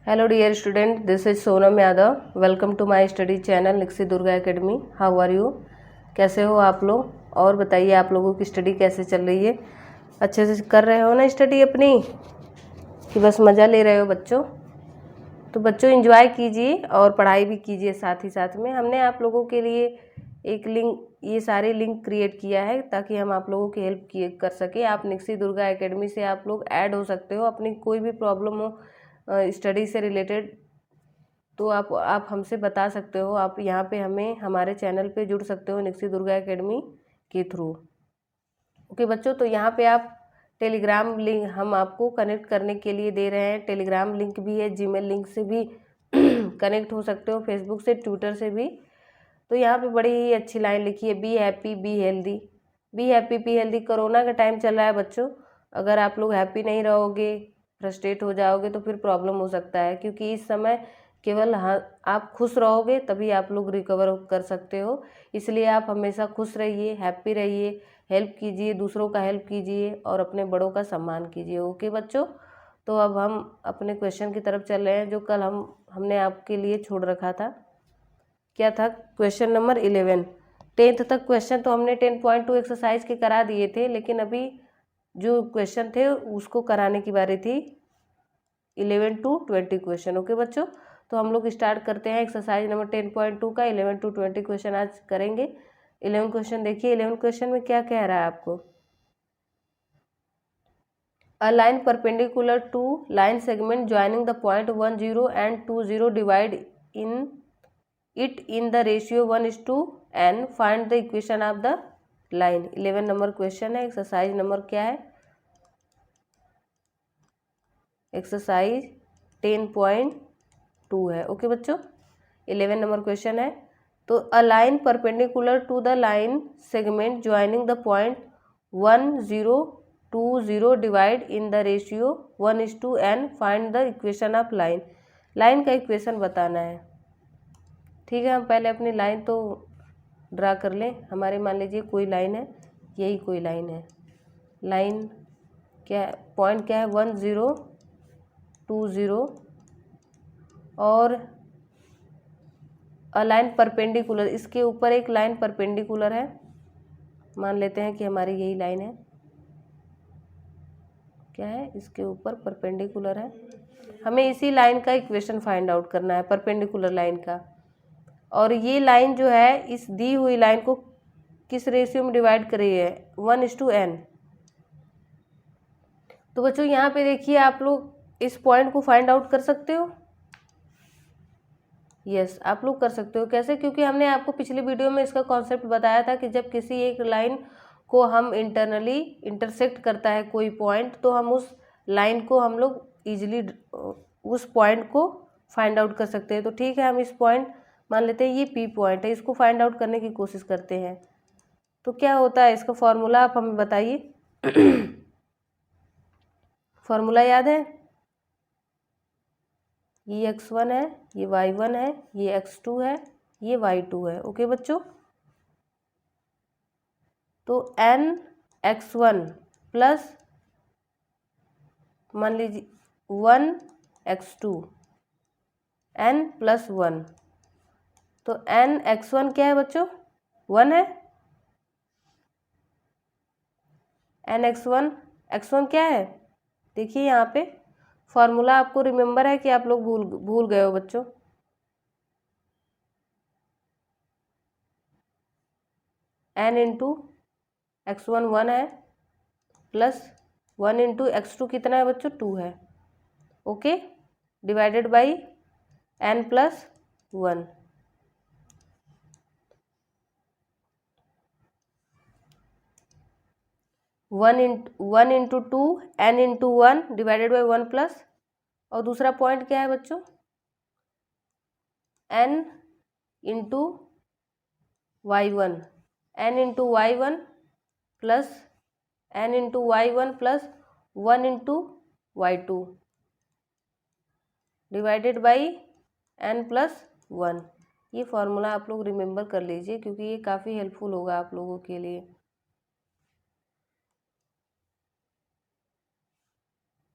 Hello dear student, this is Sonam Yadav. Welcome to my study channel निक्सी Durga academy. How are you? कैसे हो आप लोग? और बताइए आप लोगों की स्टडी कैसे चल रही है? अच्छे से कर रहे हो ना स्टडी अपनी, कि बस मज़ा ले रहे हो बच्चों? तो बच्चों एंजॉय कीजिए और पढ़ाई भी कीजिए साथ ही साथ में. हमने आप लोगों के लिए एक लिंक, ये सारे लिंक क्रिएट किया है ताकि हम आप लोगों की हेल्प कर सके. आप निक्सी दुर्गा एकेडमी से आप लोग ऐड हो सकते हो. अपनी कोई भी प्रॉब्लम हो स्टडी से रिलेटेड तो आप हमसे बता सकते हो. आप यहाँ पे हमारे चैनल पे जुड़ सकते हो निक्सी दुर्गा एकेडमी के थ्रू. ओके बच्चों, तो यहाँ पे आप टेलीग्राम लिंक हम आपको कनेक्ट करने के लिए दे रहे हैं. टेलीग्राम लिंक भी है, जीमेल लिंक से भी कनेक्ट हो सकते हो, फेसबुक से, ट्विटर से भी. तो यहाँ पे बड़ी ही अच्छी लाइन लिखी है, be happy be healthy. Be happy be healthy. Corona का टाइम चल रहा है बच्चों, अगर आप लोग हैप्पी नहीं रहोगे, फ्रस्ट्रेट हो जाओगे तो फिर प्रॉब्लम हो सकता है. क्योंकि इस समय केवल आप खुश रहोगे तभी आप लोग रिकवर कर सकते हो. इसलिए आप हमेशा खुश रहिए, हैप्पी रहिए, हेल्प कीजिए, दूसरों का हेल्प कीजिए और अपने बड़ों का सम्मान कीजिए. ओके बच्चों, तो अब हम अपने क्वेश्चन की तरफ चल रहे हैं जो कल हमने आपके लिए छोड़ रखा था. क्या था? Question number 11. 10th तक क्वेश्चन तो हमने 10.2 एक्सरसाइज के करा दिए थे, लेकिन अभी जो क्वेश्चन थे उसको कराने की बारी थी 11 to 20 क्वेश्चन. ओके बच्चों, तो हम लोग स्टार्ट करते हैं एक्सरसाइज नंबर 10.2 का. 11 to 20 क्वेश्चन आज करेंगे. 11 क्वेश्चन देखिए. 11 क्वेश्चन में क्या कह रहा है आपको? A line perpendicular to line segment joining the point 10 and 20 divide in the ratio 1:n. Find the equation of the line. 11 number question है. एक्सरसाइज नंबर क्या है? एक्सरसाइज 10.2 है. ओके बच्चों, 11 नंबर क्वेश्चन है. तो a line perpendicular to the line segment joining the point 10, 20 divide in the ratio 1:n. Find the equation of line. Line का equation बताना है. ठीक है, हम पहले अपनी लाइन तो ड्रा कर लें. हमारे मान लीजिए कोई लाइन है, यही कोई लाइन है. लाइन क्या, पॉइंट क्या है? 10, 20 और अ लाइन परपेंडिकुलर, इसके ऊपर एक लाइन परपेंडिकुलर है. मान लेते हैं कि हमारी यही लाइन है. क्या है? इसके ऊपर परपेंडिकुलर है. हमें इसी लाइन का इक्वेशन फाइंड आउट करना है, परपेंडिकुलर लाइन का. और ये लाइन जो है इस दी हुई लाइन को किस रेशियो में डिवाइड कर रही है? 1:n. तो बच्चों यहाँ पे देखिए, आप लोग इस पॉइंट को फाइंड आउट कर सकते हो. यस, आप लोग कर सकते हो. कैसे? क्योंकि हमने आपको पिछले वीडियो में इसका कॉन्सेप्ट बताया था कि जब किसी एक लाइन को हम इंटरनली इंटरसेक्ट करता है कोई पॉइंट, तो हम उस लाइन को हम लोग ईजिली उस पॉइंट को फाइंड आउट कर सकते हैं. तो ठीक है, हम इस पॉइंट मान लेते हैं, ये पी पॉइंट है, इसको फाइंड आउट करने की कोशिश करते हैं. तो क्या होता है इसका फॉर्मूला, आप हमें बताइए. फॉर्मूला याद है? ये x1 है, ये y1 है, ये x2 है, ये y2 है. ओके बच्चों, तो n(x1) प्लस मान लीजिए 1(x2), n+1. तो n(x1) क्या है बच्चों? 1 है. n(x1), x1 क्या है? देखिए यहाँ पे फॉर्मूला आपको रिमेम्बर है कि आप लोग भूल गए हो बच्चों? n(x1) 1 है, प्लस 1(x2) कितना है बच्चों? 2 है. Okay, divided by n+1. One into 2, n(1) divided by 1 plus, और दूसरा पॉइंट क्या है बच्चों? n(y1), n(y1) plus n(y1) plus 1(y2) divided by n+1. ये फॉर्मूला आप लोग रिमेम्बर कर लीजिए क्योंकि ये काफ़ी हेल्पफुल होगा आप लोगों के लिए.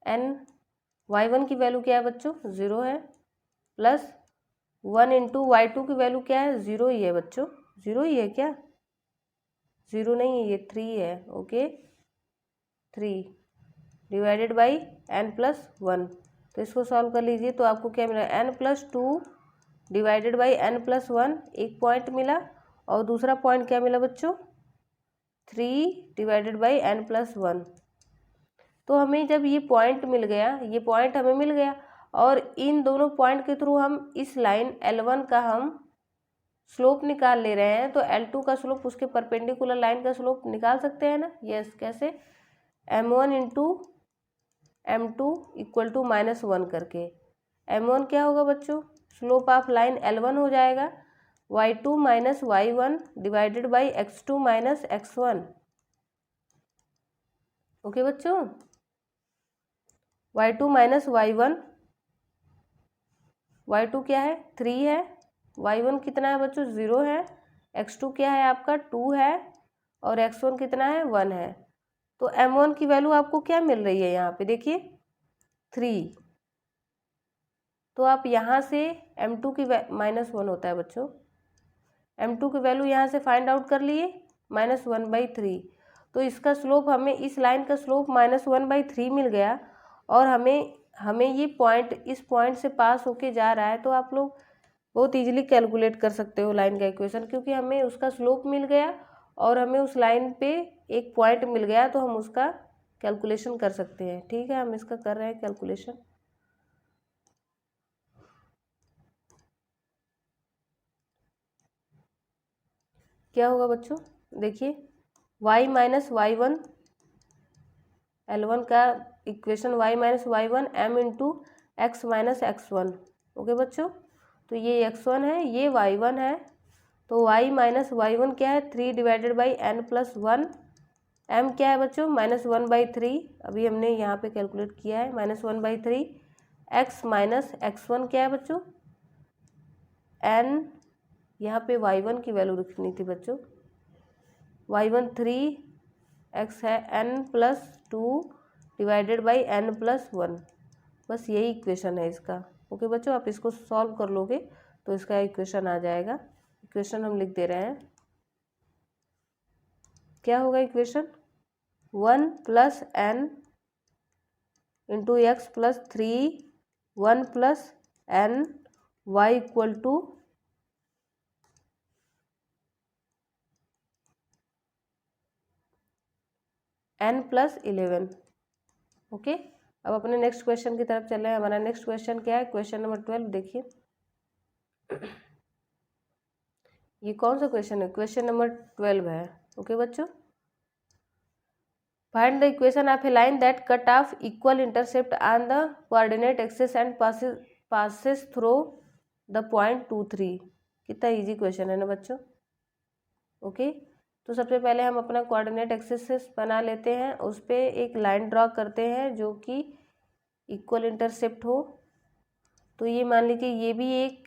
n y1 की वैल्यू क्या है बच्चों, 0 है, प्लस 1 इंटू y2 की वैल्यू क्या है, 0 ही है बच्चों, 0 ही है क्या, 0 नहीं है, ये 3 है। Okay, 3 divided by n+1। तो इसको सॉल्व कर लीजिए तो आपको क्या मिला, n+2 डिवाइडेड बाई n+1, एक पॉइंट मिला, और दूसरा पॉइंट क्या मिला बच्चों, 3 डिवाइडेड बाई n+1। तो हमें जब ये पॉइंट मिल गया, ये पॉइंट हमें मिल गया, और इन दोनों पॉइंट के थ्रू हम इस लाइन L1 का हम स्लोप निकाल ले रहे हैं, तो L2 का स्लोप उसके परपेंडिकुलर लाइन का स्लोप निकाल सकते हैं ना। यस, कैसे, m1 into m2 equal to -1 करके। m1 क्या होगा बच्चों, स्लोप ऑफ लाइन L1 हो जाएगा, y2 minus y1 divided by x2 minus x1। Okay बच्चों, y2 माइनस y1, y2 क्या है, 3 है, y1 कितना है बच्चों, 0 है, x2 क्या है आपका, 2 है, और x1 कितना है, 1 है। तो m1 की वैल्यू आपको क्या मिल रही है यहाँ पे, देखिए 3। तो आप यहाँ से m2 की -1 होता है बच्चों, m2 की वैल्यू यहाँ से फाइंड आउट कर लिए, -1/3। तो इसका स्लोप हमें, इस लाइन का स्लोप -1/3 मिल गया, और हमें ये पॉइंट इस पॉइंट से पास होके जा रहा है। तो आप लोग बहुत इजीली कैलकुलेट कर सकते हो लाइन का इक्वेशन, क्योंकि हमें उसका स्लोप मिल गया और हमें उस लाइन पे एक पॉइंट मिल गया, तो हम उसका कैलकुलेशन कर सकते हैं। ठीक है, हम इसका कर रहे हैं कैलकुलेशन। क्या होगा बच्चों, देखिए y माइनस y1, L1 का equation y minus y1 m into x minus x1। Okay बच्चों, तो ये x1 है, ये y1 है, तो y माइनस y1 क्या है, 3 डिवाइडेड बाई n+1। m क्या है बच्चों, -1/3, अभी हमने यहाँ पे कैलकुलेट किया है, -1/3। x माइनस x1 क्या है बच्चों, n, यहाँ पे y1 की वैल्यू लिखनी थी बच्चों, y1 3, x है n+2 डिवाइडेड बाई n+1। बस यही इक्वेशन है इसका। ओके बच्चों, आप इसको सॉल्व कर लोगे तो इसका इक्वेशन आ जाएगा। इक्वेशन हम लिख दे रहे हैं, क्या होगा equation, 1 + n into x +3 1 + n y equal to n+11। Okay, अब अपने नेक्स्ट क्वेश्चन की तरफ चल रहे हैं। हमारा नेक्स्ट क्वेश्चन क्या है, क्वेश्चन नंबर 12। देखिए ये कौन सा क्वेश्चन है, क्वेश्चन नंबर 12 है। ओके बच्चों, find the equation of a line that cut off equal intercept on the coordinate axis and passes through the point 2, 3। कितना इजी क्वेश्चन है ना बच्चों। ओके, तो सबसे पहले हम अपना कोऑर्डिनेट एक्सिस बना लेते हैं, उस पर एक लाइन ड्रॉ करते हैं जो कि इक्वल इंटरसेप्ट हो। तो ये मान लीजिए ये भी एक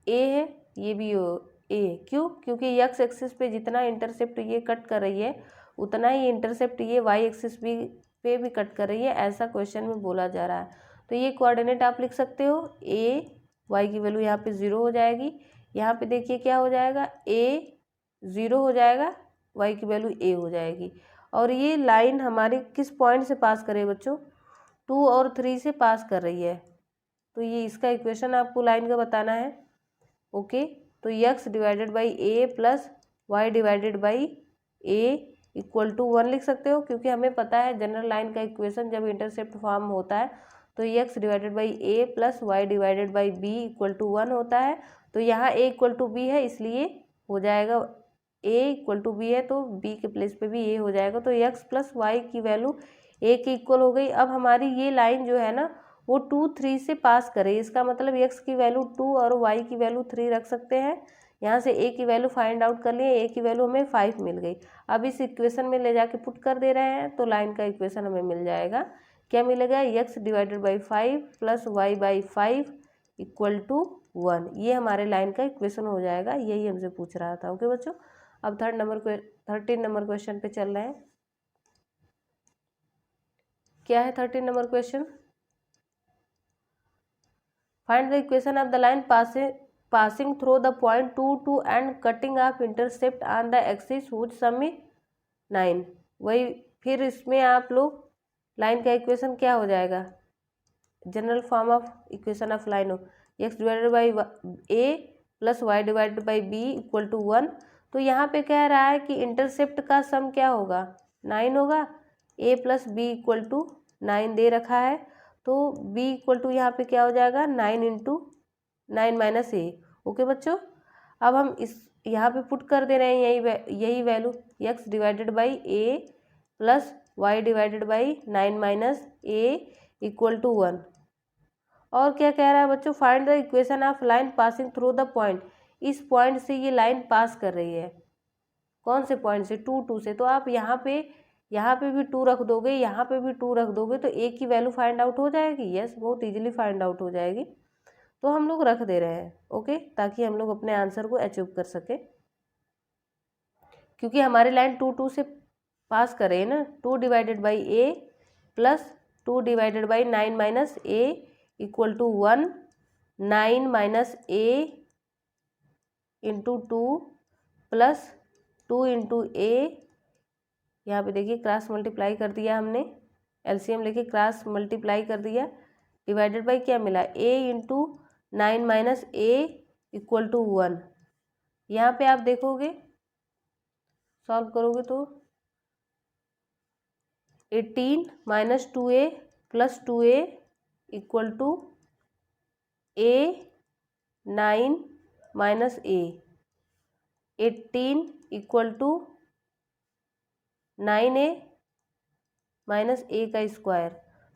ए है, ये भी ए है। क्यों, क्योंकि एक्स एक्सिस पे जितना इंटरसेप्ट ये कट कर रही है उतना ही इंटरसेप्ट ये वाई एक्सिस पे भी कट कर रही है, ऐसा क्वेश्चन में बोला जा रहा है। तो ये कोऑर्डिनेट आप लिख सकते हो, ए, वाई की वैल्यू यहाँ पे 0 हो जाएगी। यहाँ पे देखिए क्या हो जाएगा, ए 0 हो जाएगा, वाई की वैल्यू ए हो जाएगी। और ये लाइन हमारी किस पॉइंट से पास करे बच्चों, 2 और 3 से पास कर रही है। तो ये इसका इक्वेशन आपको लाइन का बताना है। ओके, तो x divided by a plus y divided by a equal to 1 लिख सकते हो, क्योंकि हमें पता है जनरल लाइन का इक्वेशन जब इंटरसेप्ट फॉर्म होता है तो x divided by a plus y divided by b equal to 1 होता है। तो यहाँ a इक्वल टू बी है, इसलिए हो जाएगा a इक्वल टू बी है तो b के प्लेस पे भी a हो जाएगा। तो x प्लस वाई की वैल्यू a के इक्वल हो गई। अब हमारी ये लाइन जो है ना वो 2, 3 से पास करे, इसका मतलब x की वैल्यू 2 और y की वैल्यू 3 रख सकते हैं। यहाँ से a की वैल्यू फाइंड आउट कर लिए, a की वैल्यू हमें 5 मिल गई। अब इस इक्वेशन में ले जाके पुट कर दे रहे हैं तो लाइन का इक्वेशन हमें मिल जाएगा। क्या मिलेगा, x divided by 5 plus y by 5 equal to 1। ये हमारे लाइन का इक्वेशन हो जाएगा, यही हमसे पूछ रहा था। ओके बच्चों, अब 13 नंबर क्वेश्चन पे चल रहे हैं। क्या है 13 number question, find the equation of the line passing through the point 2 2 and cutting of intercept on the axis which some is 9। वही फिर इसमें आप लोग लाइन का इक्वेशन क्या हो जाएगा, general form of equation of line हो x divided by a plus y divided by b equal to 1। तो यहाँ पे कह रहा है कि इंटरसेप्ट का सम क्या होगा, 9 होगा, ए प्लस बी इक्वल टू 9 दे रखा है, तो बी इक्वल टू यहाँ पे क्या हो जाएगा 9 इंटू 9 माइनस ए। ओके बच्चों, अब हम इस यहाँ पे पुट कर दे रहे हैं यही value x divided by a plus y divided by 9 minus a equal to 1। और क्या कह रहा है बच्चों, find the equation of line passing through the point. इस पॉइंट से ये लाइन पास कर रही है, कौन से पॉइंट से, 2 2 से। तो आप यहाँ पे भी 2 रख दोगे, यहाँ पे भी 2 रख दोगे, तो ए की वैल्यू फाइंड आउट हो जाएगी। यस, बहुत इजीली फाइंड आउट हो जाएगी। तो हम लोग रख दे रहे हैं, ओके, ताकि हम लोग अपने आंसर को अचीव कर सके, क्योंकि हमारी लाइन 2 2 से पास कर रही है ना। 2 divided by a plus 2 divided by 9 minus a equal to 1। 9 minus a into 2 plus 2 into a, यहाँ पे देखिए क्रॉस मल्टीप्लाई कर दिया हमने, एलसीएम लेके क्रॉस मल्टीप्लाई कर दिया, डिवाइडेड बाई क्या मिला, a into 9 minus a equal to 1। यहाँ पे आप देखोगे सॉल्व करोगे तो 18 minus 2a plus 2a equal to a 9 minus a. 18 equal to 9a minus a का स्क्वायर।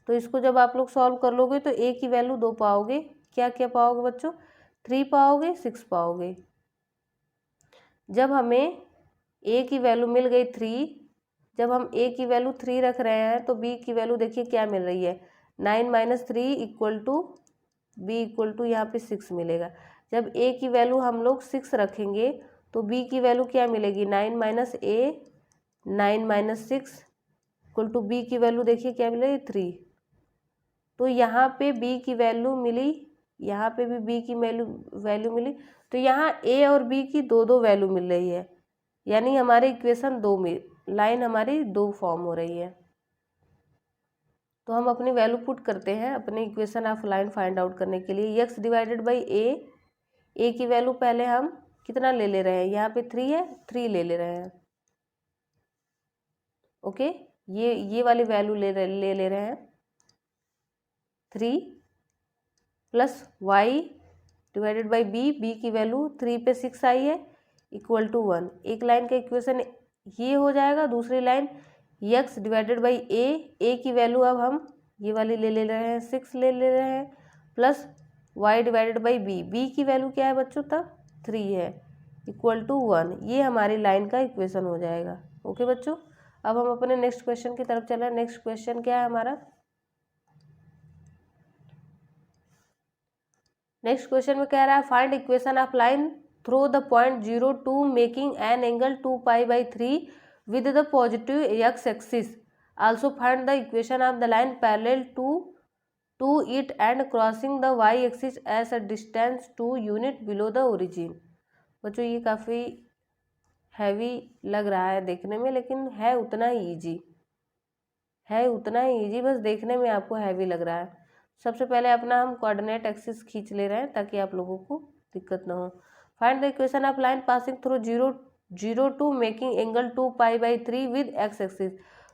तो इसको जब आप लोग सॉल्व कर लोगे तो ए की वैल्यू 2 पाओगे। क्या क्या पाओगे बच्चों, 3 पाओगे, 6 पाओगे। जब हमें ए की वैल्यू मिल गई 3, जब हम ए की वैल्यू 3 रख रहे हैं तो बी की वैल्यू देखिए क्या मिल रही है, 9 minus 3 equal to b equal to यहाँ पे 6 मिलेगा। जब ए की वैल्यू हम लोग 6 रखेंगे तो बी की वैल्यू क्या मिलेगी, 9 minus a 9 minus 6 equal to b की वैल्यू देखिए क्या मिलेगी 3। तो यहाँ पे बी की वैल्यू मिली, यहाँ पे भी बी की वैल्यू मिली। तो यहाँ ए और बी की 2 वैल्यू मिल रही है, यानी हमारे इक्वेशन 2 में लाइन हमारी 2 फॉर्म हो रही है। तो हम अपनी वैल्यू पुट करते हैं अपने equation of line find out करने के लिए। एक्स डिवाइडेड बाई ए की वैल्यू पहले हम कितना ले रहे हैं, यहाँ पे 3 है, 3 ले रहे हैं। ओके, ये वाली वैल्यू ले रहे हैं 3 plus y divided by b की वैल्यू 3 पे 6 आई है इक्वल टू 1। एक लाइन का इक्वेशन ये हो जाएगा। दूसरी लाइन एक्स डिवाइडेड बाई ए की वैल्यू अब हम ये वाली ले रहे हैं 6 ले रहे हैं plus y divided by b की वैल्यू क्या है बच्चों तब 3 है इक्वल टू 1। ये हमारी लाइन का इक्वेशन हो जाएगा। ओके बच्चों, अब हम अपने नेक्स्ट क्वेश्चन की तरफ चलें। नेक्स्ट क्वेश्चन क्या है हमारा, नेक्स्ट क्वेश्चन में कह रहा है find equation of line through the point 0 2 making an angle 2 pi by 3 with the positive x axis. Also find the equation of the line parallel to it and crossing the y axis as a distance 2 unit below the origin. बच्चों ये काफ़ी heavy लग रहा है देखने में, लेकिन है उतना ही ईजी, बस देखने में आपको हैवी लग रहा है। सबसे पहले अपना हम कोऑर्डिनेट एक्सिस खींच ले रहे हैं ताकि आप लोगों को दिक्कत ना हो। Find the equation of line passing through 0 2 making angle 2 pi by 3 with x axis.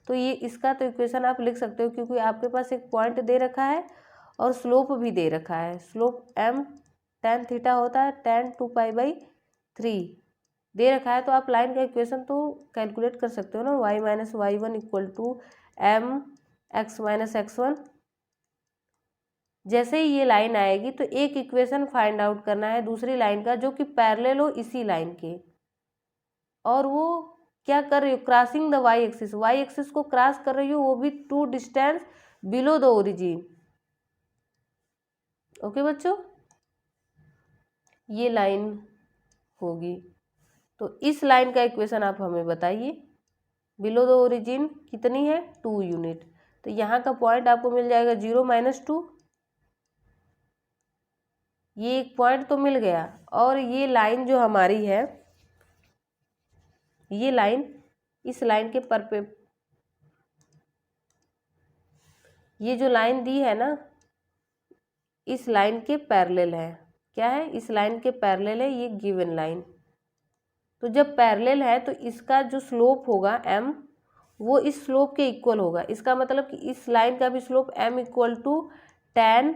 तो ये इसका तो इक्वेशन आप लिख सकते हो, क्योंकि आपके पास एक पॉइंट दे रखा है और स्लोप भी दे रखा है। स्लोप m tan थीटा होता है, tan 2 पाई बाई 3 दे रखा है। तो आप लाइन का इक्वेशन तो कैलकुलेट कर सकते हो ना, y minus y1 equal to m x minus x1। जैसे ही ये लाइन आएगी तो एक इक्वेशन फाइंड आउट करना है दूसरी लाइन का जो कि पैरेलल हो इसी लाइन के, और वो क्या कर रही हो, क्रॉसिंग द वाई एक्सिस को क्रॉस कर रही हो, वो भी 2 distance below the origin. Okay बच्चों, ये लाइन होगी। तो इस लाइन का इक्वेशन आप हमें बताइए। बिलो द ओरिजिन कितनी है, 2 यूनिट। तो यहाँ का पॉइंट आपको मिल जाएगा 0 माइनस 2, ये एक पॉइंट तो मिल गया, और ये लाइन जो हमारी है, ये लाइन इस लाइन के ये जो लाइन दी है ना, इस लाइन के पैरेलल है। क्या है? इस लाइन के पैरेलल है ये गिवन लाइन। तो जब पैरेलल है तो इसका जो स्लोप होगा m, वो इस स्लोप के इक्वल होगा। इसका मतलब कि इस लाइन का भी slope m equal to tan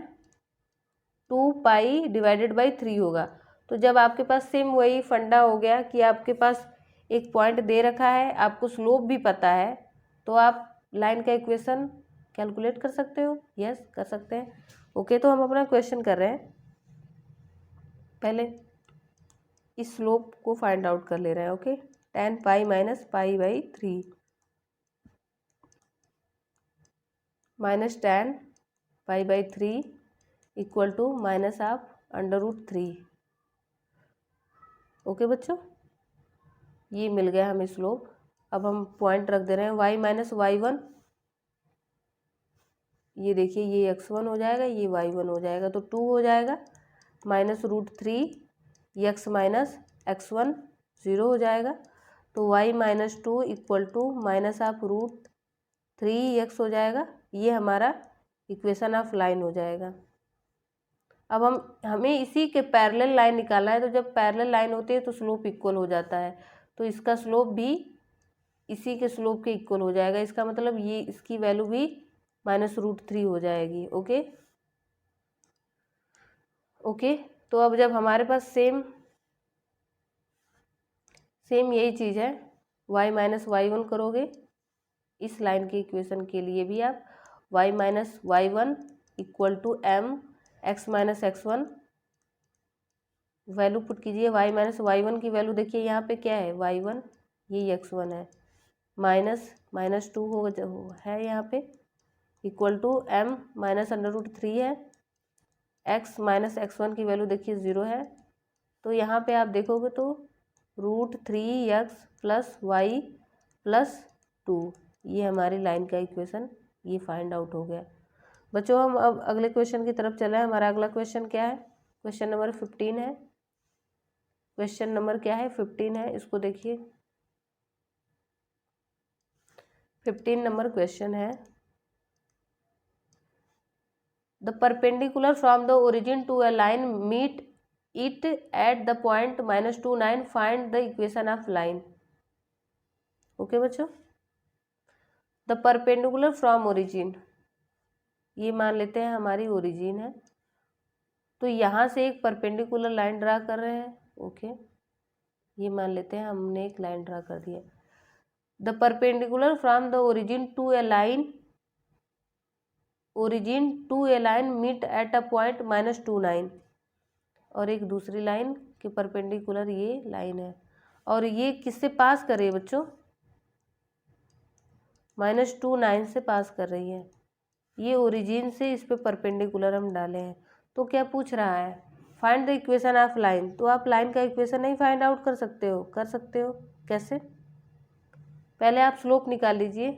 2 divided by 3 होगा। तो जब आपके पास सेम वही फंडा हो गया कि आपके पास एक पॉइंट दे रखा है, आपको स्लोप भी पता है, तो आप लाइन का इक्वेशन कैलकुलेट कर सकते हो। यस, कर सकते हैं। ओके, तो हम अपना क्वेश्चन कर रहे हैं। पहले इस स्लोप को फाइंड आउट कर ले रहे हैं। Okay, tan pi minus pi by 3 minus tan pi by 3 equal to minus of √3। Okay बच्चों, ये मिल गया हमें स्लोप। अब हम पॉइंट रख दे रहे हैं y माइनस y1। ये देखिए, ये x1 हो जाएगा, ये y1 हो जाएगा, तो 2 हो जाएगा, माइनस √3 x माइनस x1 0 हो जाएगा। तो y minus 2 equal to minus of √3x हो जाएगा। ये हमारा इक्वेशन ऑफ लाइन हो जाएगा। अब हमें इसी के पैरेलल लाइन निकालना है। तो जब पैरेलल लाइन होती है तो स्लोप इक्वल हो जाता है, तो इसका स्लोप भी इसी के स्लोप के इक्वल हो जाएगा। इसका मतलब ये इसकी वैल्यू भी माइनस √3 हो जाएगी। ओके ओके, तो अब जब हमारे पास सेम यही चीज़ है, y माइनस y1 करोगे इस लाइन के इक्वेशन के लिए भी आप y minus y1 equal to m x minus x1 value put कीजिए। y माइनस y1 की वैल्यू देखिए यहाँ पे क्या है, y1, ये x1 है, माइनस 2 है यहाँ पे, इक्वल टू m माइनस √3 है, x माइनस x1 की वैल्यू देखिए 0 है। तो यहाँ पे आप देखोगे तो √3x प्लस y प्लस 2, ये हमारी लाइन का इक्वेशन ये फाइंड आउट हो गया। बच्चों, हम अब अगले क्वेश्चन की तरफ चले। हमारा अगला क्वेश्चन क्या है? क्वेश्चन नंबर 15 है। क्वेश्चन नंबर क्या है? 15 है। इसको देखिए, 15 नंबर क्वेश्चन है। The perpendicular from the origin to a line meet it at the point -2 9, find the equation of line. Okay बच्चों, द परपेंडिकुलर फ्रॉम ओरिजिन, ये मान लेते हैं हमारी ओरिजिन है, तो यहाँ से एक परपेंडिकुलर लाइन ड्रा कर रहे हैं। ओके, ये मान लेते हैं हमने एक लाइन ड्रा कर दिया। The perpendicular from the origin to a line meet at a point -2 9, और एक दूसरी लाइन के परपेंडिकुलर ये लाइन है, और ये किससे पास कर रही है बच्चों? -2 9 से पास कर रही है। ये ओरिजिन से इस पे परपेंडिकुलर हम डाले हैं। तो क्या पूछ रहा है? Find the equation of line. तो आप लाइन का इक्वेशन नहीं फाइंड आउट कर सकते हो? कर सकते हो। कैसे? पहले आप स्लोप निकाल लीजिए।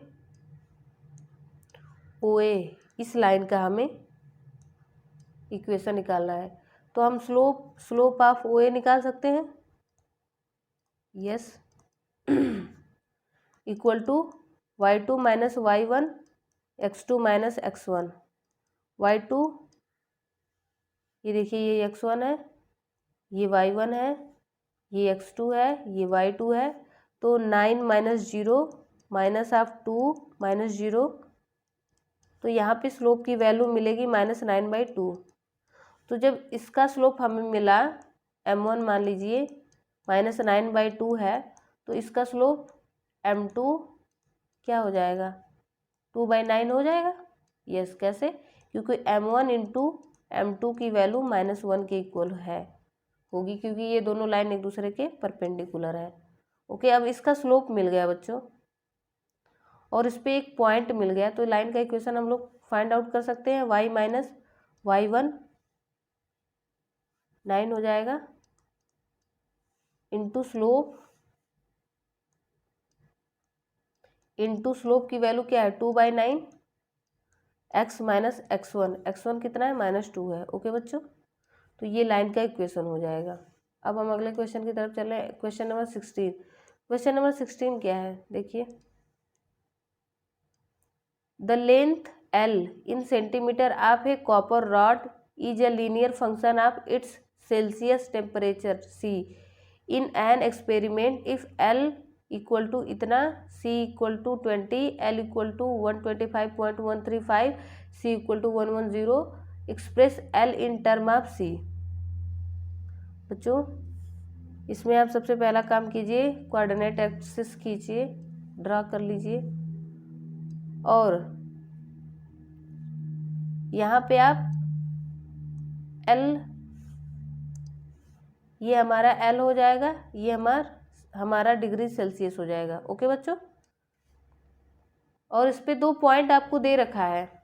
OA, इस लाइन का हमें इक्वेशन निकालना है, तो हम स्लोप ऑफ OA निकाल सकते हैं। Yes, equal to y2 minus y1 x2 minus x1। y2, ये देखिए, ये x1 है, ये y1 है, ये x2 है, ये y2 है। तो 9 माइनस 0 माइनस ऑफ 2 माइनस 0, तो यहाँ पे स्लोप की वैल्यू मिलेगी -9/2। तो जब इसका स्लोप हमें मिला m1, मान लीजिए -9/2 है, तो इसका स्लोप m2 क्या हो जाएगा? 2/9 हो जाएगा। यस, कैसे? क्योंकि m1 इंटू m2 की वैल्यू -1 के इक्वल होगी, क्योंकि ये दोनों लाइन एक दूसरे के परपेंडिकुलर है। ओके, अब इसका स्लोप मिल गया बच्चों, और इस पर एक पॉइंट मिल गया, तो लाइन का इक्वेशन हम लोग फाइंड आउट कर सकते हैं। y माइनस y1 9 हो जाएगा, इंटू स्लोप की वैल्यू क्या है? 2/9, x माइनस x1 कितना है? -2 है। ओके बच्चों, तो ये लाइन का इक्वेशन हो जाएगा। अब हम अगले क्वेश्चन की तरफ चले। Question number 16। क्वेश्चन नंबर 16 क्या है, देखिए। The length L in centimeter of a copper rod is a linear function of its Celsius temperature C in an experiment if L equal to इतना, C equal to 20, L equal to 125.135, C equal to 110, express L in term of C। बच्चों इसमें आप सबसे पहला काम कीजिए, coordinate axis खींचिए, draw कर लीजिए, और यहाँ पे आप L, ये हमारा L हो जाएगा, ये हमारा डिग्री सेल्सियस हो जाएगा। ओके बच्चों, और इस पे 2 पॉइंट आपको दे रखा है।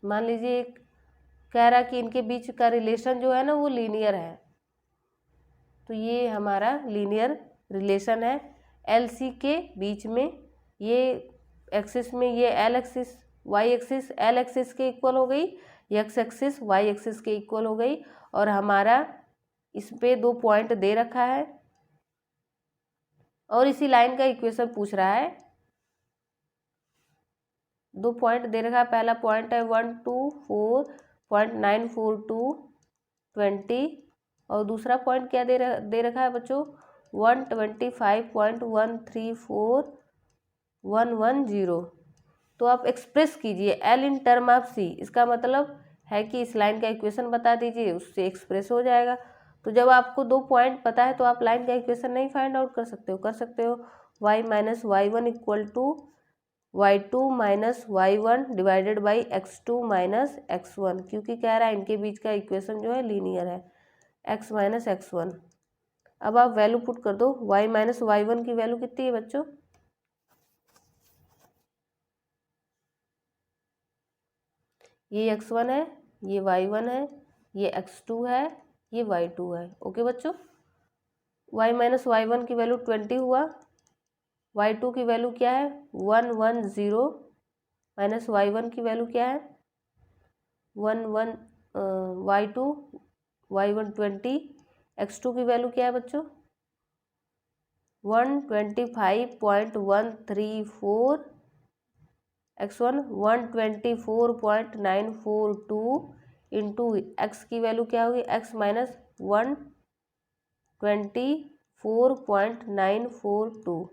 मान लीजिए कह रहा कि इनके बीच का रिलेशन जो है ना वो लीनियर है, तो ये हमारा लीनियर रिलेशन है LC के बीच में। ये एक्सिस में ये L axis, Y axis L axis के इक्वल हो गई, X एक्सिस Y एक्सिस के इक्वल हो गई, और हमारा इस पे 2 पॉइंट दे रखा है, और इसी लाइन का इक्वेशन पूछ रहा है। 2 पॉइंट दे रखा है, पहला पॉइंट है 124.94220, और दूसरा पॉइंट क्या दे रखा है बच्चों, 125.134.110। तो आप एक्सप्रेस कीजिए L in term of C। इसका मतलब है कि इस लाइन का इक्वेशन बता दीजिए, उससे एक्सप्रेस हो जाएगा। तो जब आपको 2 पॉइंट पता है तो आप लाइन का इक्वेशन नहीं फाइंड आउट कर सकते हो। y minus y1 equal to y2 minus y1 divided by x2 minus x1, क्योंकि कह रहा है इनके बीच का इक्वेशन जो है लीनियर है, x माइनस x1। अब आप वैल्यू पुट कर दो। y माइनस y1 की वैल्यू कितनी है बच्चों, ये x1 है, ये y1 है, ये x2 है, ये y2 है। ओके बच्चों, y माइनस y1 की वैल्यू 20 हुआ, y2 की वैल्यू क्या है 110, माइनस y1 की वैल्यू क्या है 11, y1 20, x2 की वैल्यू क्या है बच्चों 125.134, x1 124.942 इंटू x की वैल्यू क्या होगी x माइनस 124.942।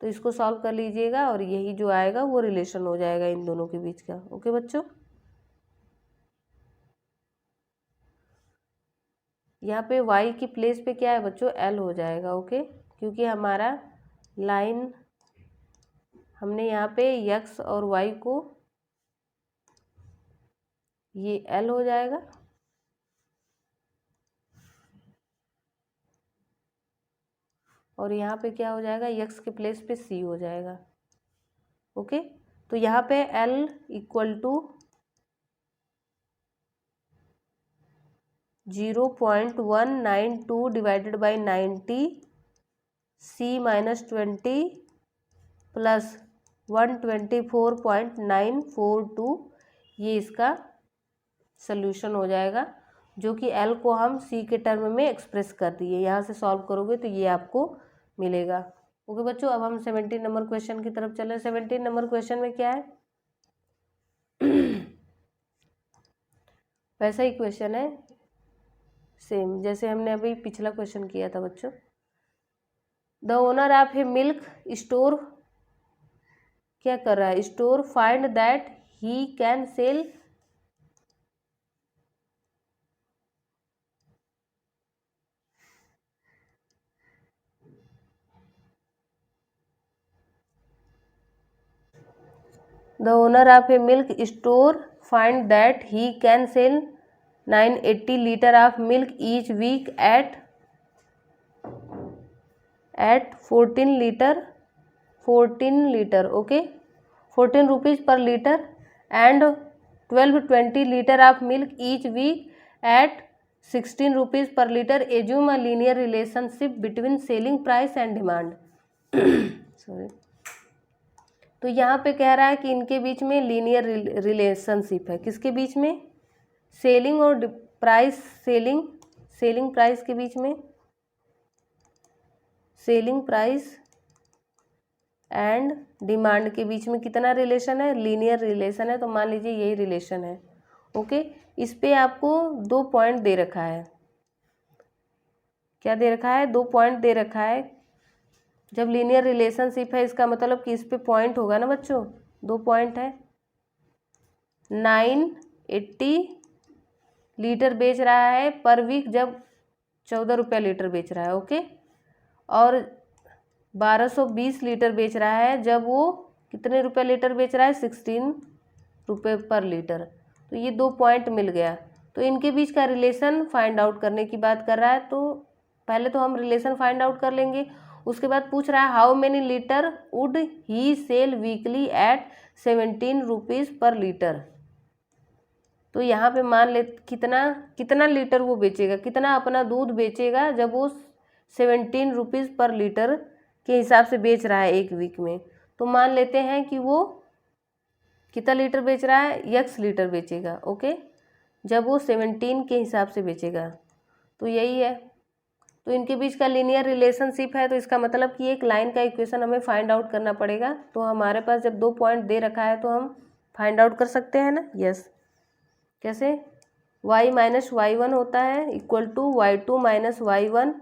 तो इसको सॉल्व कर लीजिएगा, और यही जो आएगा वो रिलेशन हो जाएगा इन दोनों के बीच का। ओके बच्चों, यहाँ पे y की प्लेस पे क्या है बच्चों L हो जाएगा। ओके, क्योंकि हमारा लाइन हमने यहाँ पे x और y को, ये L हो जाएगा, और यहाँ पे क्या हो जाएगा x के प्लेस पे C हो जाएगा। ओके, तो यहाँ पे L equal to 0.192 divided by 90, C minus 20 plus 124.942, ये इसका सल्यूशन हो जाएगा, जो कि L को हम C के टर्म में एक्सप्रेस कर दिए। यहाँ से सॉल्व करोगे तो ये आपको मिलेगा। ओके बच्चों, अब हम 17 नंबर क्वेश्चन की तरफ चले। 17 नंबर क्वेश्चन में क्या है वैसा ही क्वेश्चन है, सेम जैसे हमने अभी पिछला क्वेश्चन किया था बच्चों। The owner of A milk store क्या कर रहा है, store find that he can sell The owner of a milk store find that he can sell 980 liter of milk each week at 14 liter, okay, 14 rupees per liter, and 12-20 liter of milk each week at 16 rupees per liter. Assume a linear relationship between selling price and demand. Sorry. तो यहाँ पे कह रहा है कि इनके बीच में linear relationship है, किसके बीच में, सेलिंग और प्राइस, सेलिंग सेलिंग प्राइस के बीच में, सेलिंग प्राइस एंड डिमांड के बीच में कितना रिलेशन है, लीनियर रिलेशन है। तो मान लीजिए यही रिलेशन है। ओके, इस पे आपको 2 पॉइंट दे रखा है। क्या दे रखा है? 2 पॉइंट दे रखा है। जब लीनियर रिलेशनशिप है इसका मतलब कि इस पे पॉइंट होगा ना बच्चों, 2 पॉइंट है। 980 लीटर बेच रहा है पर वीक जब 14 रुपया लीटर बेच रहा है। ओके, और 1220 लीटर बेच रहा है जब वो कितने रुपये लीटर बेच रहा है, 16 रुपये पर लीटर। तो ये 2 पॉइंट मिल गया। तो इनके बीच का रिलेशन फाइंड आउट करने की बात कर रहा है। तो पहले तो हम रिलेशन फाइंड आउट कर लेंगे, उसके बाद पूछ रहा है how many litre would he sell weekly at 17 rupees per litre. तो यहाँ पे मान ले कितना लीटर वो बेचेगा, कितना अपना दूध बेचेगा जब वो 17 रुपीज़ पर लीटर के हिसाब से बेच रहा है एक वीक में। तो मान लेते हैं कि वो कितना लीटर बेच रहा है, x लीटर बेचेगा। ओके, जब वो 17 के हिसाब से बेचेगा। तो यही है। तो इनके बीच का लीनियर रिलेशनशिप है, तो इसका मतलब कि एक लाइन का इक्वेशन हमें फाइंड आउट करना पड़ेगा। तो हमारे पास जब 2 पॉइंट दे रखा है तो हम फाइंड आउट कर सकते हैं ना। यस, कैसे? y माइनस y1 होता है equal to y2 minus y1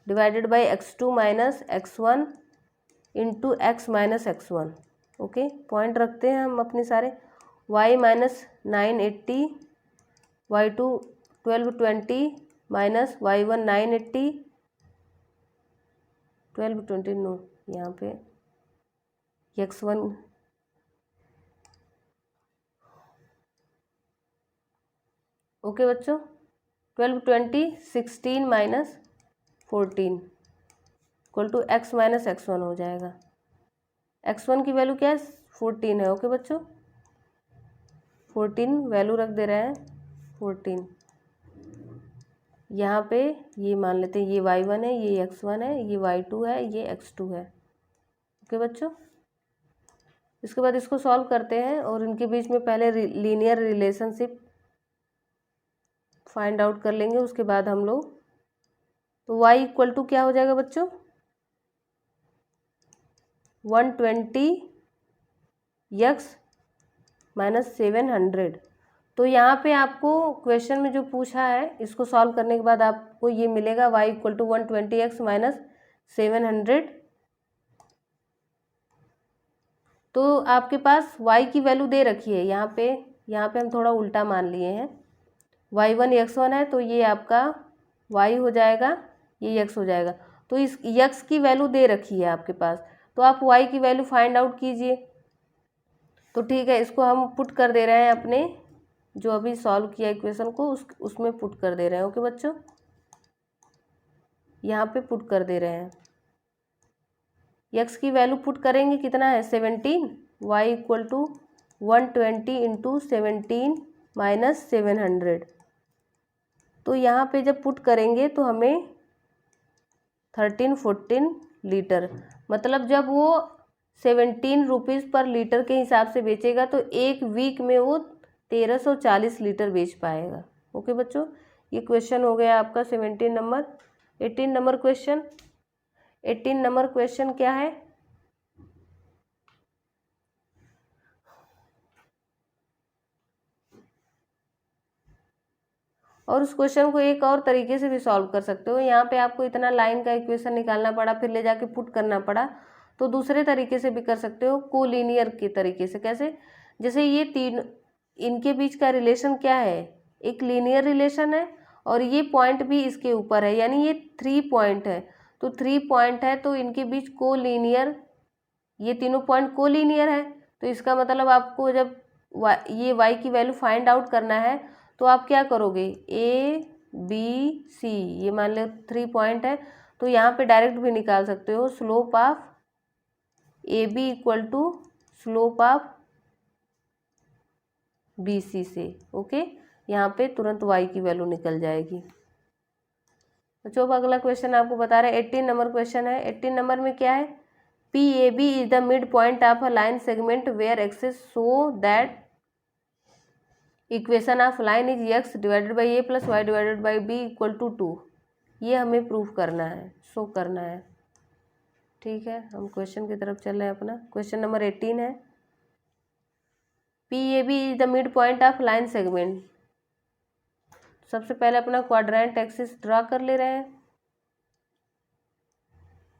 divided by x2 minus x1 into x minus x1। Okay, point रखते हैं हम अपने सारे। y minus 980, y2 1220 minus y1 980, 1220 no, यहाँ पे x1 ओके बच्चों, 1220 16 minus 14 equal to x minus x1 हो जाएगा। x1 की वैल्यू क्या है, 14 है। ओके बच्चों, 14 वैल्यू रख दे रहे हैं 14। यहाँ पे ये मान लेते हैं ये y1 है, ये x1 है, ये y2 है, ये x2 है। ओके बच्चों, इसके बाद इसको सॉल्व करते हैं और इनके बीच में पहले लीनियर रिलेशनशिप फाइंड आउट कर लेंगे, उसके बाद हम लोग। तो y इक्वल टू क्या हो जाएगा बच्चों, 120x माइनस 700। तो यहाँ पे आपको क्वेश्चन में जो पूछा है इसको सॉल्व करने के बाद आपको ये मिलेगा y equal to 120x minus 700। तो आपके पास y की वैल्यू दे रखी है यहाँ पे हम थोड़ा उल्टा मान लिए हैं। y1 x1 है तो ये आपका y हो जाएगा, ये x हो जाएगा। तो इस x की वैल्यू दे रखी है आपके पास, तो आप y की वैल्यू फाइंड आउट कीजिए। तो ठीक है, इसको हम पुट कर दे रहे हैं अपने जो अभी सॉल्व किया इक्वेशन को उसमें पुट कर दे रहे हैं। ओके बच्चों, यहाँ पे पुट कर दे रहे हैं। x की वैल्यू पुट करेंगे, कितना है 17, y equal to 120 into 17 minus 700। तो यहाँ पे जब पुट करेंगे तो हमें 13-14 लीटर, मतलब जब वो 17 रुपीज़ पर लीटर के हिसाब से बेचेगा तो एक वीक में वो 1340 लीटर बेच पाएगा। ओके बच्चों, ये क्वेश्चन हो गया आपका 17 number. 18 number question, 18 number question क्या है, और उस क्वेश्चन को एक और तरीके से भी सॉल्व कर सकते हो। यहाँ पे आपको इतना लाइन का इक्वेशन निकालना पड़ा, फिर ले जाके पुट करना पड़ा, तो दूसरे तरीके से भी कर सकते हो, कोलिनियर के तरीके से। कैसे? जैसे ये तीन, इनके बीच का रिलेशन क्या है, एक लीनियर रिलेशन है और ये पॉइंट भी इसके ऊपर है, यानी ये 3 पॉइंट है। तो 3 पॉइंट है तो इनके बीच कोलिनियर, ये तीनों पॉइंट कोलिनियर है। तो इसका मतलब आपको जब ये y की वैल्यू फाइंड आउट करना है तो आप क्या करोगे, A B C, ये मान लो 3 पॉइंट है, तो यहाँ पे डायरेक्ट भी निकाल सकते हो, slope of AB equal to slope of BC से। ओके, यहाँ पे तुरंत y की वैल्यू निकल जाएगी। बच्चों अब अगला क्वेश्चन आपको बता रहे हैं, 18 नंबर क्वेश्चन है। 18 नंबर में क्या है, PAB is the mid point of a line segment where axis so that equation of line is x divided by a plus y divided by b equal to 2। ये हमें proof करना है, show करना है। ठीक है, हम क्वेश्चन की तरफ चल रहे हैं अपना। क्वेश्चन नंबर 18 है, P A B is the mid point of line segment. सबसे पहले अपना क्वाड्रेंट एक्सिस ड्रा कर ले रहे हैं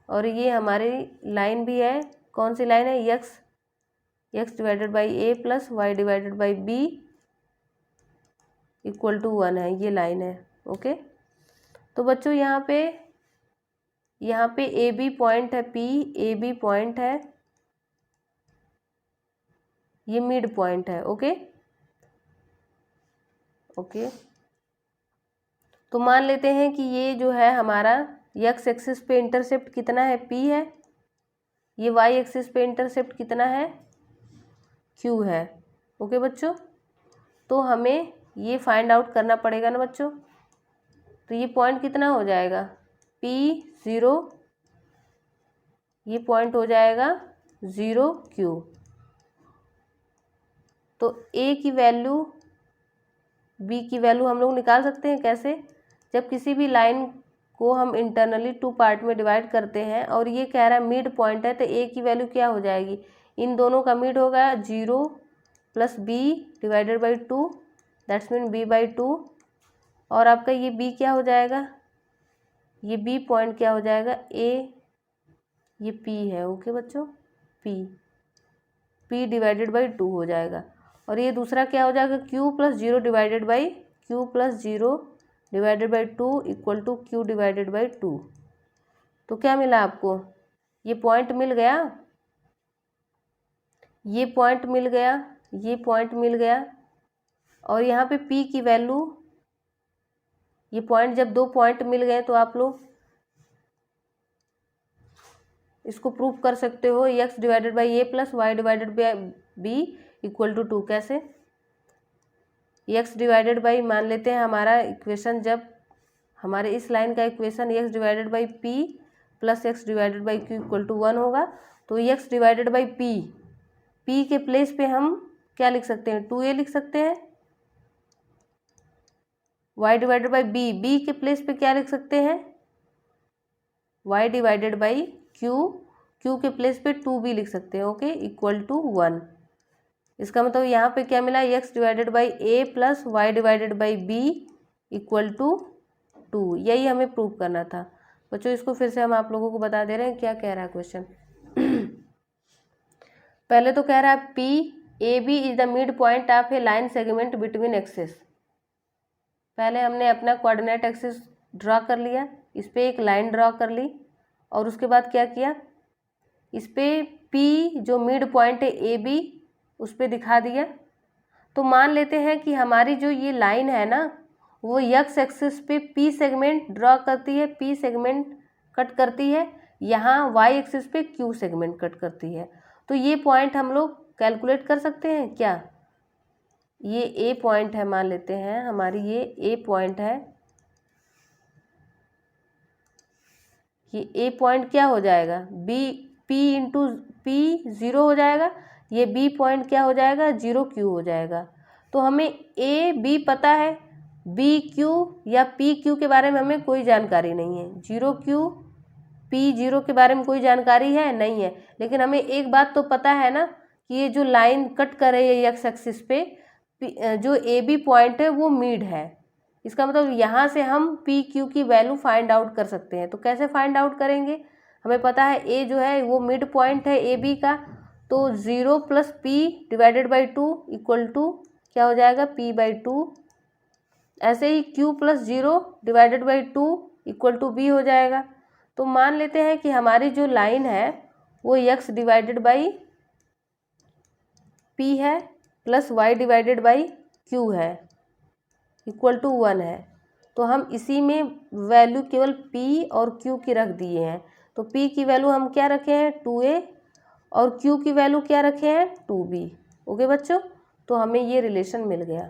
और ये हमारी लाइन भी है। कौन सी लाइन है? X divided by a plus y divided by b equal to 1 है, ये लाइन है। ओके, तो बच्चों यहाँ पे ए बी पॉइंट है, पी ए बी पॉइंट है, ये मिड पॉइंट है। ओके ओके, तो मान लेते हैं कि ये जो है हमारा एक्स एक्सिस पे इंटरसेप्ट कितना है? पी है। ये वाई एक्सिस पे इंटरसेप्ट कितना है? क्यू है। ओके बच्चों, तो हमें ये फाइंड आउट करना पड़ेगा ना बच्चों। तो ये पॉइंट कितना हो जाएगा? P0, ये पॉइंट हो जाएगा 0 क्यू। तो A की वैल्यू B की वैल्यू हम लोग निकाल सकते हैं। कैसे? जब किसी भी लाइन को हम इंटरनली 2 पार्ट में डिवाइड करते हैं और ये कह रहा है मिड पॉइंट है, तो A की वैल्यू क्या हो जाएगी? इन दोनों का मिड होगा 0 plus B divided by 2, that's mean B by 2। और आपका ये B क्या हो जाएगा? ये B पॉइंट क्या हो जाएगा? A, ये P है। ओके बच्चों, P डिवाइडेड बाई 2 हो जाएगा। और ये दूसरा क्या हो जाएगा? Q plus 0 divided by Q plus 0 divided by 2 equal to Q divided by 2। तो क्या मिला आपको? ये पॉइंट मिल गया, ये पॉइंट मिल गया, ये पॉइंट मिल गया। और यहाँ पे P की वैल्यू, ये पॉइंट, जब 2 पॉइंट मिल गए तो आप लोग इसको प्रूव कर सकते हो, x divided by a plus y divided by b equal to 2। कैसे? एक्स डिवाइडेड बाई, मान लेते हैं हमारा इक्वेशन, जब हमारे इस लाइन का equation x divided by p plus x divided by q equal to 1 होगा। तो एक्स डिवाइडेड बाई पी के प्लेस पे हम क्या लिख सकते हैं? 2a लिख सकते हैं। y डिवाइडेड बाई बी के प्लेस पे क्या लिख सकते हैं? y डिवाइडेड बाई क्यू के प्लेस पे 2b लिख सकते हैं। Okay, equal to 1। इसका मतलब यहाँ पे क्या मिला? x divided by a plus y divided by b equal to 2। यही हमें प्रूव करना था बच्चों। इसको फिर से हम आप लोगों को बता दे रहे हैं क्या कह रहा है क्वेश्चन। पहले तो कह रहा है P A B is the mid point of a line segment between axis. पहले हमने अपना कोऑर्डिनेट एक्सिस ड्रा कर लिया, इस पर एक लाइन ड्रा कर ली और उसके बाद क्या किया? इस पर पी जो मिड पॉइंट है ए बी उस पर दिखा दिया। तो मान लेते हैं कि हमारी जो ये लाइन है ना, वो एक्स एक्सिस पे पी सेगमेंट ड्रा करती है, पी सेगमेंट कट करती है, यहाँ वाई एक्सिस पे क्यू सेगमेंट कट करती है। तो ये पॉइंट हम लोग कैलकुलेट कर सकते हैं क्या? ये ए पॉइंट है, मान लेते हैं हमारी ये ए पॉइंट है। ये ए पॉइंट क्या हो जाएगा? पी इंटू पी 0 हो जाएगा। ये बी पॉइंट क्या हो जाएगा? 0 क्यू हो जाएगा। तो हमें ए बी पता है, बी क्यू या पी क्यू के बारे में हमें कोई जानकारी नहीं है। 0 क्यू पी 0 के बारे में कोई जानकारी है नहीं है। लेकिन हमें एक बात तो पता है ना कि ये जो लाइन कट कर रही है एक्स एक्सिस पे, जो ए बी पॉइंट है वो मिड है। इसका मतलब यहाँ से हम पी क्यू की वैल्यू फाइंड आउट कर सकते हैं। तो कैसे फाइंड आउट करेंगे? हमें पता है ए जो है वो मिड पॉइंट है ए बी का, तो 0 plus p divided by 2 equal to क्या हो जाएगा? p by 2। ऐसे ही q plus 0 divided by 2 equal to b हो जाएगा। तो मान लेते हैं कि हमारी जो लाइन है वो x डिवाइडेड बाई p है plus y divided by q है इक्वल टू 1 है। तो हम इसी में वैल्यू केवल p और q की रख दिए हैं। तो p की वैल्यू हम क्या रखे हैं? 2a, और q की वैल्यू क्या रखे हैं? 2b। ओके बच्चों, तो हमें ये रिलेशन मिल गया।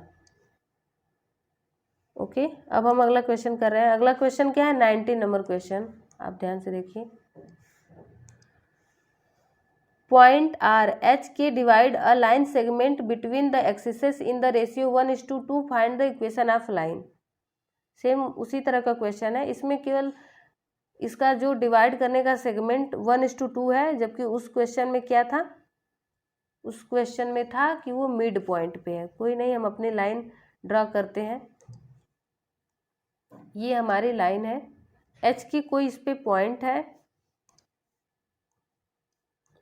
ओके, अब हम अगला क्वेश्चन कर रहे हैं। अगला क्वेश्चन क्या है? 19 नंबर क्वेश्चन, आप ध्यान से देखिए। पॉइंट आर एच के divide a line segment between the axes in the ratio 1:2, find the equation of line. Same उसी तरह का क्वेश्चन है, इसमें केवल इसका जो डिवाइड करने का सेगमेंट 1:2 है, जबकि उस क्वेश्चन में क्या था, उस क्वेश्चन में था कि वो मिड पॉइंट पे है। कोई नहीं, हम अपनी लाइन ड्रॉ करते हैं। ये हमारी लाइन है, एच की कोई इस पे पॉइंट है,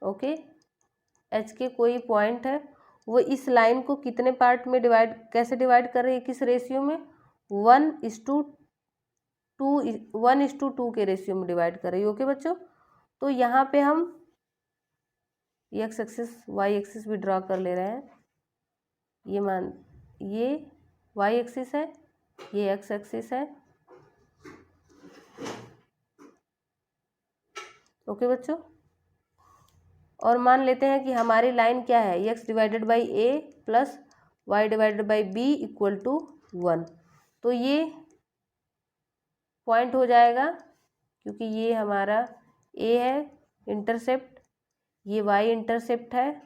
ओके, एच के कोई पॉइंट है, वो इस लाइन को कितने पार्ट में डिवाइड, कैसे डिवाइड कर रही है, किस रेशियो में, 1:2 के रेशियो में डिवाइड कर रही है। ओके बच्चों, तो यहाँ पे हम एक्स एक्सिस वाई एक्सिस भी ड्रॉ कर ले रहे हैं। ये वाई एक्सिस है, ये एक्स एक्सिस है। ओके बच्चों, और मान लेते हैं कि हमारी लाइन क्या है, x divided by a plus y divided by b equal to 1। तो ये पॉइंट हो जाएगा, क्योंकि ये हमारा ए है इंटरसेप्ट, ये वाई इंटरसेप्ट है,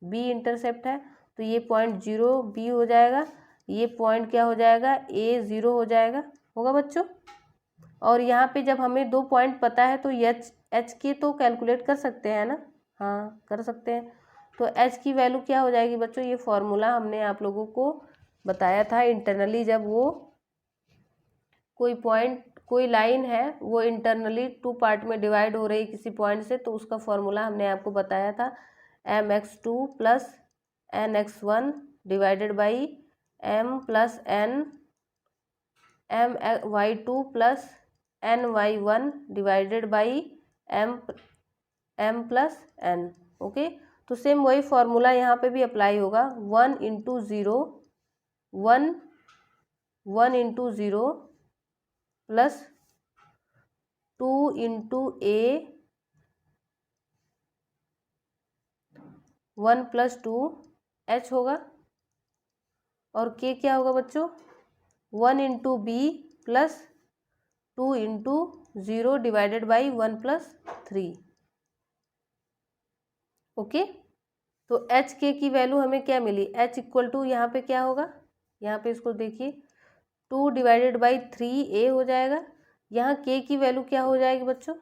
बी इंटरसेप्ट है, तो ये पॉइंट 0 बी हो जाएगा, ये पॉइंट क्या हो जाएगा, ए 0 हो जाएगा, होगा बच्चों। और यहाँ पे जब हमें 2 पॉइंट पता है तो एच के तो कैलकुलेट कर सकते हैं ना, हाँ कर सकते हैं। तो एच की वैल्यू क्या हो जाएगी बच्चों, ये फॉर्मूला हमने आप लोगों को बताया था इंटरनली, जब वो कोई पॉइंट, कोई लाइन है वो इंटरनली 2 पार्ट में डिवाइड हो रही किसी पॉइंट से, तो उसका फॉर्मूला हमने आपको बताया था, mx2 plus nx1 divided by m plus n my2 plus ny1 divided by m plus n। Okay, तो सेम वही फॉर्मूला यहाँ पे भी अप्लाई होगा, 1:0 प्लस 2 a 1 प्लस 2 h होगा, और k क्या होगा बच्चों, 1:b plus 2:0 divided by 1 plus 3। Okay, तो एच के की वैल्यू हमें क्या मिली, एच इक्वल टू यहाँ पे क्या होगा, यहाँ पे इसको देखिए 2 डिवाइडेड बाई 3a हो जाएगा। यहाँ के की वैल्यू क्या हो जाएगी बच्चों,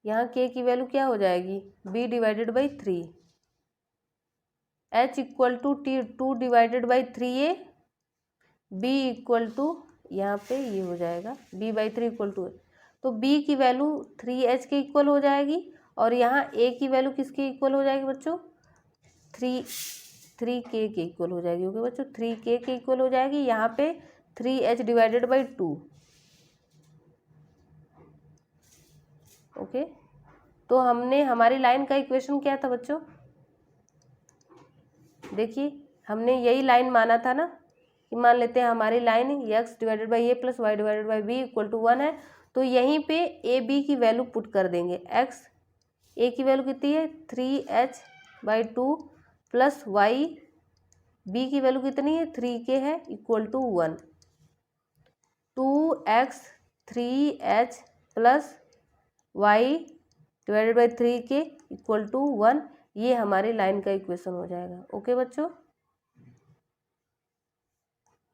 यहाँ के की वैल्यू क्या हो जाएगी, b divided by 3। h equal to 2 divided by 3a, b equal to यहाँ पे ये हो जाएगा b/3 इक्वल टू, तो b की वैल्यू 3h के इक्वल हो जाएगी, और यहाँ a की वैल्यू किसके इक्वल हो जाएगी बच्चों, 3k के इक्वल हो जाएगी। ओके बच्चों, 3k के इक्वल हो जाएगी, यहाँ पे 3h डिवाइडेड बाई 2। ओके, तो हमने, हमारी लाइन का इक्वेशन क्या था बच्चों, देखिए हमने यही लाइन माना था ना, कि मान लेते हैं हमारी line x divided by a plus y divided by b equal to 1 है, तो यहीं पे ए बी की वैल्यू पुट कर देंगे। x ए की वैल्यू कितनी है, 3h/2 प्लस वाई बी की वैल्यू कितनी है, 3k है, equal to 1। 2x 3h plus y divided by 3k equal to 1, ये हमारी लाइन का इक्वेशन हो जाएगा। ओके बच्चों,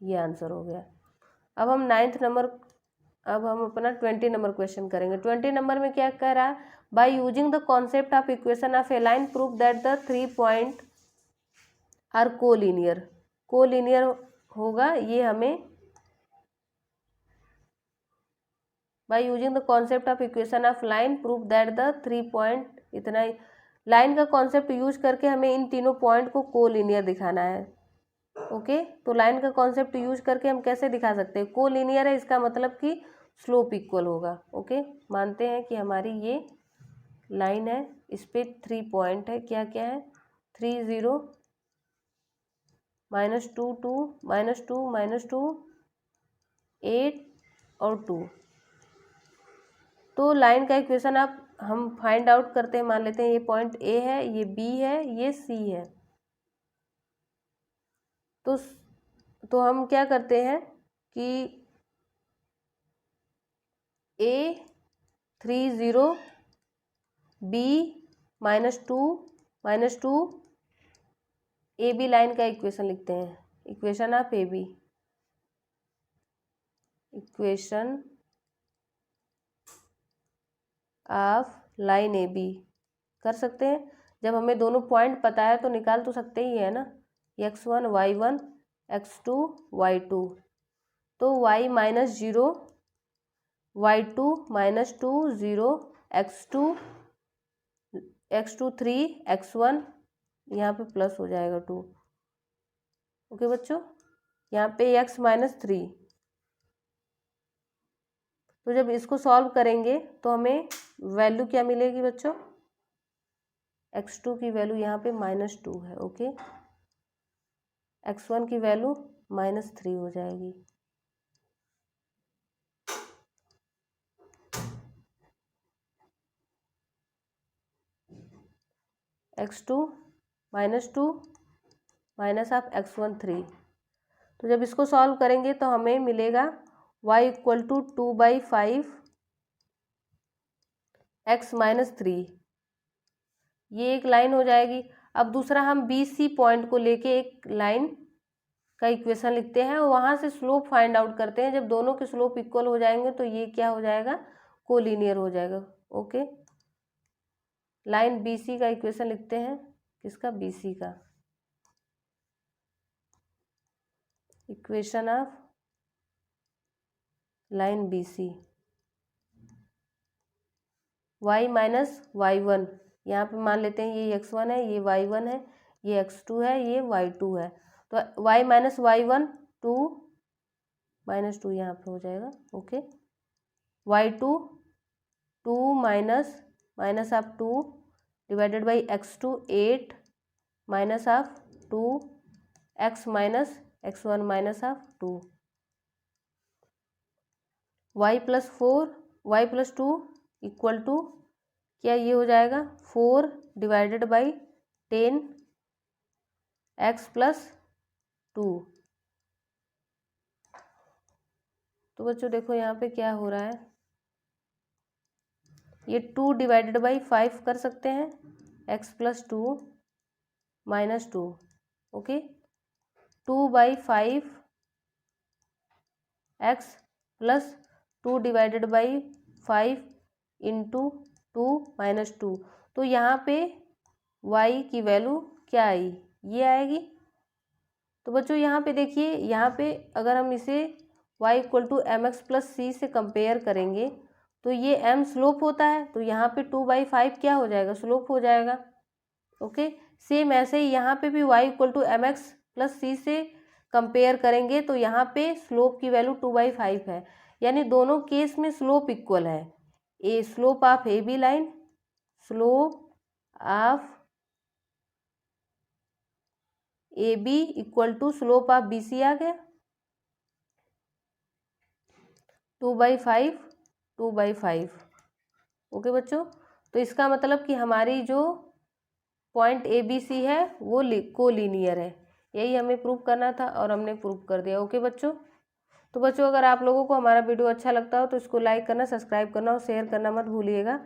ये आंसर हो गया। अब हम 9th नंबर, अब हम अपना 20 नंबर क्वेश्चन करेंगे। 20 नंबर में क्या कह रहा है, by using the concept of equation of a line prove that the 3 point are collinear. Collinear होगा ये हमें, by using the concept of equation of line prove that the 3 point, इतना ही लाइन का कॉन्सेप्ट यूज करके हमें इन तीनों point को कोलिनियर दिखाना है। ओके, तो लाइन का कॉन्सेप्ट यूज करके हम कैसे दिखा सकते हैं, कोलिनियर है, इसका मतलब कि स्लोप इक्वल होगा। ओके, मानते हैं कि हमारी ये लाइन है, इस पे 3 पॉइंट है, क्या क्या है, 3 0 -2 2 -2 8 और 2। तो लाइन का इक्वेशन आप हम फाइंड आउट करते हैं, मान लेते हैं ये पॉइंट ए है, ये बी है, ये सी है। तो हम क्या करते हैं कि a 3 0 B -2 A B line का इक्वेशन लिखते हैं, equation of A B, equation of line A B कर सकते हैं। जब हमें दोनों पॉइंट पता है तो निकाल तो सकते ही है ना, x1 y1 x2 y2, तो y -0 y2 -2 0 x2 3 x1 यहाँ पे प्लस हो जाएगा 2। ओके बच्चों, यहाँ पे x -3, तो जब इसको सॉल्व करेंगे तो हमें वैल्यू क्या मिलेगी बच्चों, x2 की वैल्यू यहाँ पे -2 है। ओके, x1 की वैल्यू -3 हो जाएगी। x2 -2 माइनस ऑफ x1 3, तो जब इसको सॉल्व करेंगे तो हमें मिलेगा y = 2/5 x -3, ये एक लाइन हो जाएगी। अब दूसरा हम बी सी पॉइंट को लेके एक लाइन का इक्वेशन लिखते हैं और वहाँ से स्लोप फाइंड आउट करते हैं। जब दोनों के स्लोप इक्वल हो जाएंगे तो ये क्या हो जाएगा, कोलिनियर हो जाएगा। ओके, लाइन बी सी का इक्वेशन लिखते हैं, किसका, बी सी का, equation of line B C, y -y1, यहाँ पे मान लेते हैं ये x1 है, ये y1 है, ये x2 है, ये y2 है, तो y -y1 2 -2 यहाँ पे हो जाएगा। Okay, y2 2 minus of 2 divided by x2 8 minus of 2 x -x1 minus of 2 y + 2 equal to क्या, ये हो जाएगा 4 डिवाइडेड बाई 10 x + 2। तो बच्चों देखो यहाँ पे क्या हो रहा है, ये 2 डिवाइडेड बाई 5 कर सकते हैं, x + 2 -2। Okay, 2/5 x + 2 divided by 5 into 2 -2, तो यहाँ पे y की वैल्यू क्या आई, ये आएगी। तो बच्चों यहाँ पे देखिए, यहाँ पे अगर हम इसे y = mx + c से कंपेयर करेंगे तो ये m स्लोप होता है, तो यहाँ पे 2/5 क्या हो जाएगा, स्लोप हो जाएगा। ओके, सेम ऐसे ही यहाँ पे भी y = mx + c से कंपेयर करेंगे तो यहाँ पे स्लोप की वैल्यू 2/5 है, यानी दोनों केस में स्लोप इक्वल है। A slope of A B line, slope of A b equal to slope of b c आ गया, 2/5। ओके बच्चों, तो इसका मतलब कि हमारी जो पॉइंट ए बी सी है वो कोलिनियर है, यही हमें प्रूव करना था और हमने प्रूव कर दिया। ओके बच्चों, तो बच्चों अगर आप लोगों को हमारा वीडियो अच्छा लगता हो तो इसको लाइक करना, सब्सक्राइब करना और शेयर करना मत भूलिएगा।